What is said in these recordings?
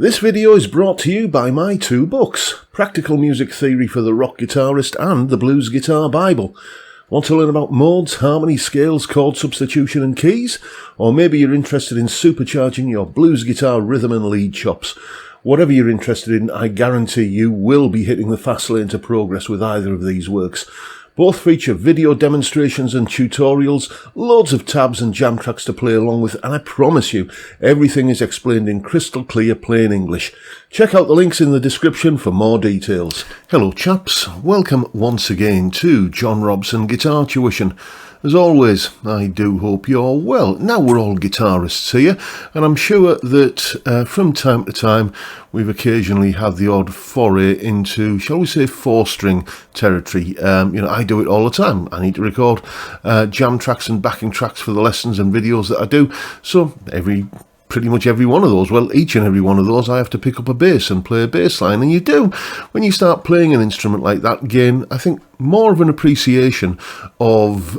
This video is brought to you by my two books, Practical Music Theory for the Rock Guitarist and The Blues Guitar Bible. Want to learn about modes, harmony, scales, chord substitution and keys? Or maybe you're interested in supercharging your blues guitar rhythm and lead chops. Whatever you're interested in, I guarantee you will be hitting the fast lane to progress with either of these works. Both feature video demonstrations and tutorials, loads of tabs and jam tracks to play along with, and I promise you, everything is explained in crystal clear plain English. Check out the links in the description for more details. Hello chaps, welcome once again to John Robson Guitar Tuition. As always, I do hope you're well. Now we're all guitarists here, and I'm sure that from time to time we've occasionally had the odd foray into, shall we say, four-string territory. I do it all the time. I need to record jam tracks and backing tracks for the lessons and videos that I do. So pretty much every one of those, well, each and every one of those, I have to pick up a bass and play a bass line. And you do, when you start playing an instrument like that, gain, I think, more of an appreciation of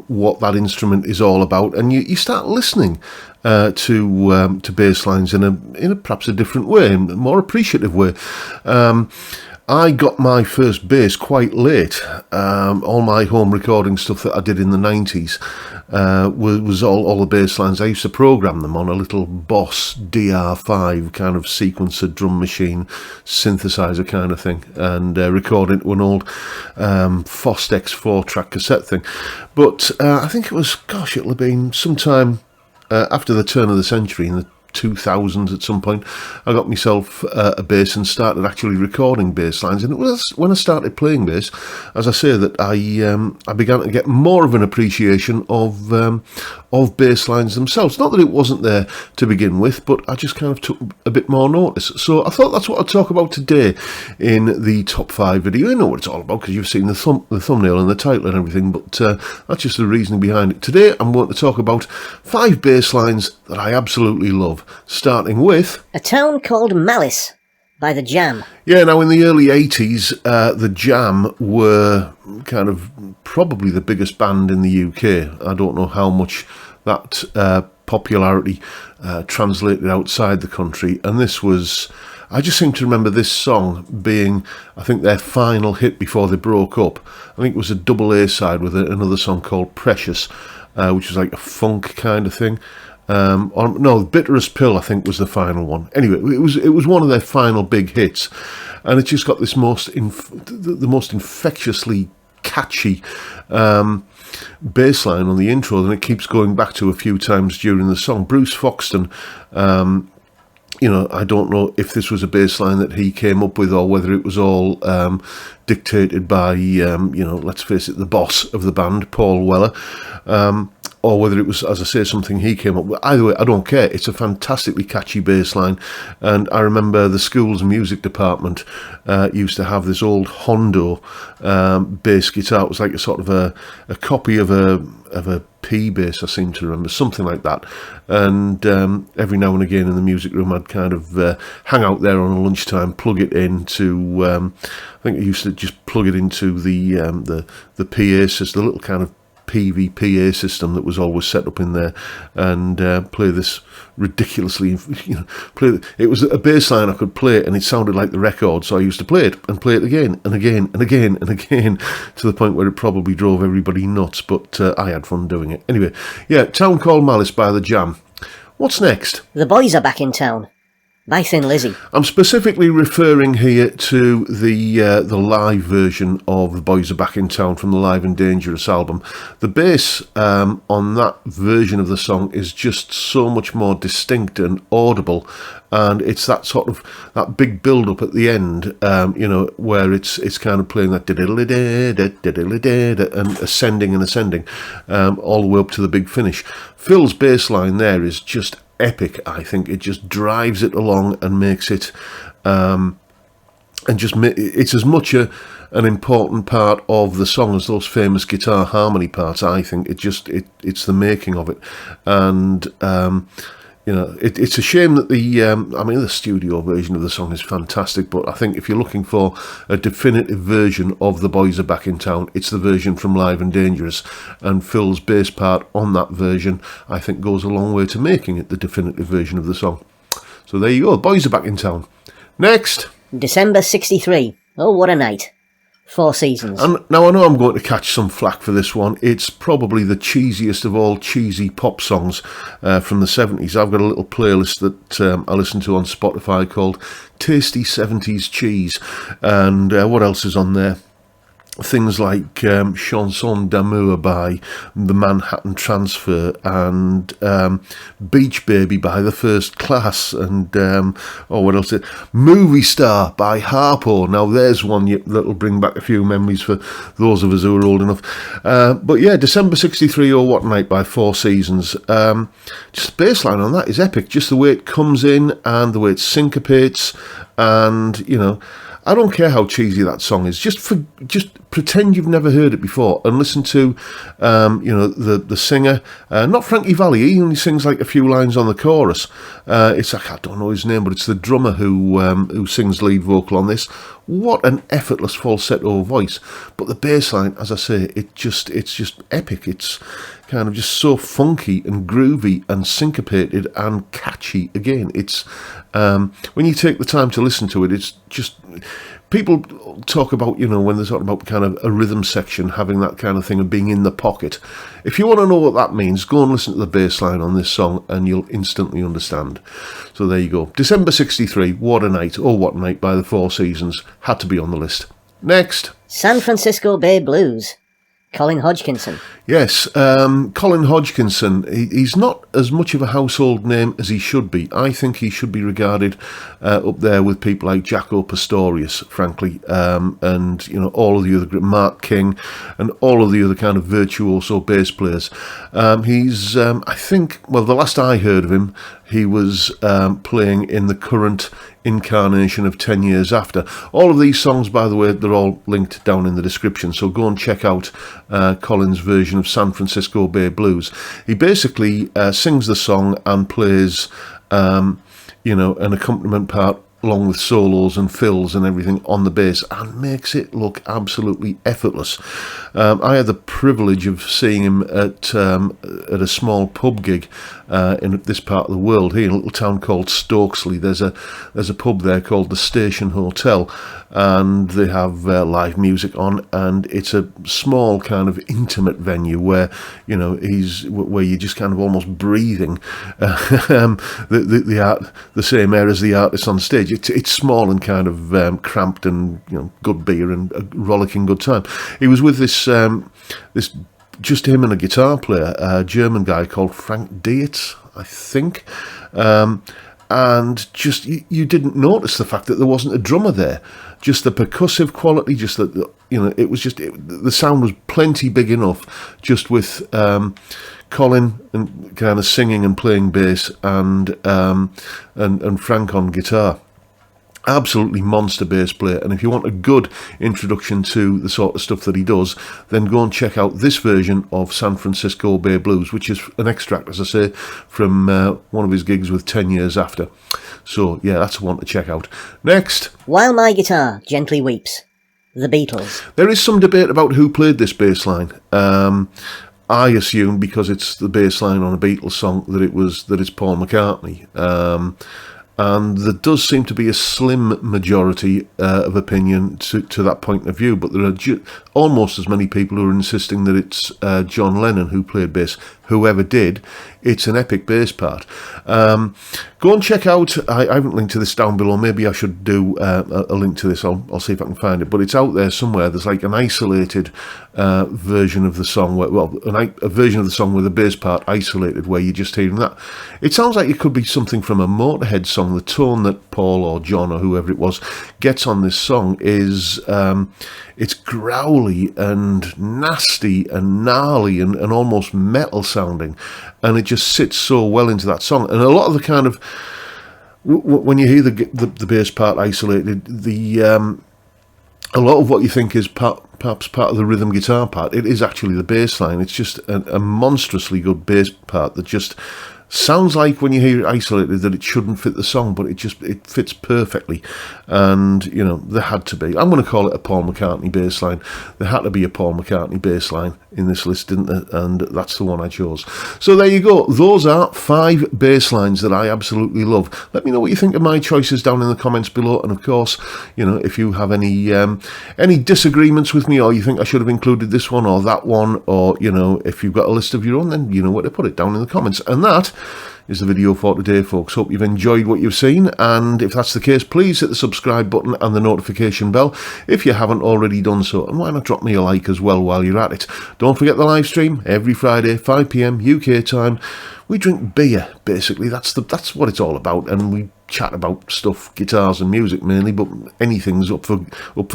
what that instrument is all about. And you start listening to bass lines in a perhaps a different way, a more appreciative way. I got my first bass quite late. All my home recording stuff that I did in the 90s was all the bass lines. I used to program them on a little Boss DR5 kind of sequencer drum machine, synthesizer kind of thing, and record into an old Fostex 4-track cassette thing. But I think it'll have been sometime after the turn of the century, in the 2000s at some point, I got myself a bass and started actually recording bass lines. And it was when I started playing bass, as I say, that I began to get more of an appreciation of bass lines themselves. Not that it wasn't there to begin with, but I just kind of took a bit more notice. So I thought that's what I'd talk about today in the top 5 video. You know what it's all about because you've seen the thumbnail and the title and everything, but that's just the reasoning behind it. Today I'm going to talk about 5 bass lines that I absolutely love. Starting with A Town Called Malice by The Jam. Yeah, now in the early 80s, The Jam were kind of probably the biggest band in the UK. I don't know how much that popularity translated outside the country. And this was, I just seem to remember this song being, I think, their final hit before they broke up. I think it was a double A side with another song called Precious, which was like a funk kind of thing. Bitterest Pill, I think, was the final one. Anyway, it was one of their final big hits, and it just got this the most infectiously catchy bass line on the intro, and it keeps going back to a few times during the song. Bruce Foxton, I don't know if this was a bass line that he came up with or whether it was all dictated by, let's face it, the boss of the band, Paul Weller. Or whether it was, as I say, something he came up with. Either way, I don't care. It's a fantastically catchy bass line. And I remember the school's music department used to have this old Hondo bass guitar. It was like a sort of a copy of a P bass, I seem to remember, something like that. And every now and again in the music room, I'd kind of hang out there on a lunchtime, plug it into, I think I used to just plug it into the PA system, the little kind of PVPA system that was always set up in there, and play this ridiculously, it was a bass line I could play and it sounded like the record, so I used to play it and play it again and again and again and again, to the point where it probably drove everybody nuts, but I had fun doing it. Anyway, yeah, Town Called Malice by The Jam. What's next? The Boys Are Back in Town by Thin Lizzy. I'm specifically referring here to the live version of The Boys Are Back in Town from the Live and Dangerous album. The bass on that version of the song is just so much more distinct and audible, and it's that sort of that big build up at the end, where it's kind of playing that and ascending and ascending all the way up to the big finish. Phil's bass line there is just epic. I think it just drives it along and makes it it's as much an important part of the song as those famous guitar harmony parts. I think it's the making of it. And it's a shame that the studio version of the song is fantastic, but I think if you're looking for a definitive version of The Boys Are Back in Town, it's the version from Live and Dangerous, and Phil's bass part on that version, I think, goes a long way to making it the definitive version of the song. So there you go, the boys are back in town. Next. December 63. Oh, what a night. 4 Seasons. And now I know I'm going to catch some flack for this one. It's probably the cheesiest of all cheesy pop songs from the 70s. I've got a little playlist that I listen to on Spotify called Tasty 70s Cheese. And what else is on there? Things like Chanson d'Amour by the Manhattan Transfer and Beach Baby by The First Class and, what else? Movie Star by Harpo. Now there's one that'll bring back a few memories for those of us who are old enough. But yeah, December 63, Oh What Night by 4 Seasons. Just the bass line on that is epic. Just the way it comes in and the way it syncopates and, you know, I don't care how cheesy that song is. Just pretend you've never heard it before and listen to, the singer. Not Frankie Valli. He only sings like a few lines on the chorus. It's like, I don't know his name, but it's the drummer who sings lead vocal on this. What an effortless falsetto voice! But the bass line, as I say, it's just epic. It's kind of just so funky and groovy and syncopated and catchy. Again, it's when you take the time to listen to it, it's just. People talk about, you know, when they're talking about kind of a rhythm section, having that kind of thing of being in the pocket. If you want to know what that means, go and listen to the bass line on this song and you'll instantly understand. So there you go. December 63, What a Night, Oh What a Night by the 4 Seasons. Had to be on the list. Next. San Francisco Bay Blues. Colin Hodgson. Yes, Colin Hodgson. He's not as much of a household name as he should be. I think he should be regarded up there with people like Jaco Pastorius, frankly, and you know all of the other Mark King and all of the other kind of virtuoso bass players. He's, I think, well, the last I heard of him, he was playing in the current incarnation of 10 Years After. All of these songs, by the way, they're all linked down in the description, so go and check out Colin's version of San Francisco Bay Blues. He basically sings the song and plays an accompaniment part along with solos and fills and everything on the bass, and makes it look absolutely effortless. I had the privilege of seeing him at a small pub gig in this part of the world, here in a little town called Stokesley. There's a pub there called the Station Hotel, and they have live music on, and it's a small kind of intimate venue where, you know, where you're just kind of almost breathing the same air as the artist on stage. It's small and kind of cramped, and you know, good beer and a rollicking good time. He was with this just him and a guitar player, a German guy called Frank Dietz, I think. And just you didn't notice the fact that there wasn't a drummer there. Just the percussive quality, just that, you know, it was just the sound was plenty big enough. Just with Colin and kind of singing and playing bass, and Frank on guitar. Absolutely monster bass player, and if you want a good introduction to the sort of stuff that he does, then go and check out this version of San Francisco Bay Blues, which is an extract, as I say, from one of his gigs with 10 Years After. So yeah, that's one to check out. Next. While My Guitar Gently Weeps. The Beatles. There is some debate about who played this bass line. I assume because it's the bass line on a Beatles song that it's Paul McCartney. And there does seem to be a slim majority of opinion to that point of view, but there are almost as many people who are insisting that it's John Lennon who played bass. Whoever did, it's an epic bass part. Go and check out, I haven't linked to this down below, maybe I should do a link to this, I'll see if I can find it, but it's out there somewhere. There's like an isolated version of the song, a version of the song with the bass part isolated, where you're just hearing that. It sounds like it could be something from a Motorhead song. The tone that Paul or John or whoever it was gets on this song is it's growly and nasty and gnarly and almost metal sounding, and it just sits so well into that song. And a lot of the kind of, when you hear the bass part isolated, a lot of what you think is perhaps part of the rhythm guitar part, it is actually the bass line. It's just a monstrously good bass part that just Sounds like when you hear it isolated that it shouldn't fit the song, but it fits perfectly. And, you know, there had to be. I'm going to call it a Paul McCartney bass line. There had to be a Paul McCartney bass line in this list, didn't there? And that's the one I chose. So there you go. Those are 5 bass lines that I absolutely love. Let me know what you think of my choices down in the comments below. And of course, you know, if you have any disagreements with me, or you think I should have included this one or that one, or, you know, if you've got a list of your own, then you know where to put it down in the comments. And that is the video for today, folks. Hope you've enjoyed what you've seen, and if that's the case, please hit the subscribe button and the notification bell if you haven't already done so, and why not drop me a like as well while you're at it. Don't forget the live stream every Friday, 5 PM UK time. We drink beer, basically. That's what it's all about, and we chat about stuff, guitars and music mainly, but anything's up for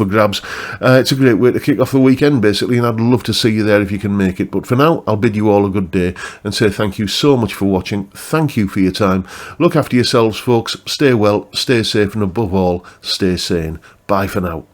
grabs. It's a great way to kick off the weekend, basically, and I'd love to see you there if you can make it. But for now, I'll bid you all a good day and say thank you so much for watching. Thank you for your time. Look after yourselves, folks. Stay well, stay safe, and above all, stay sane. Bye for now.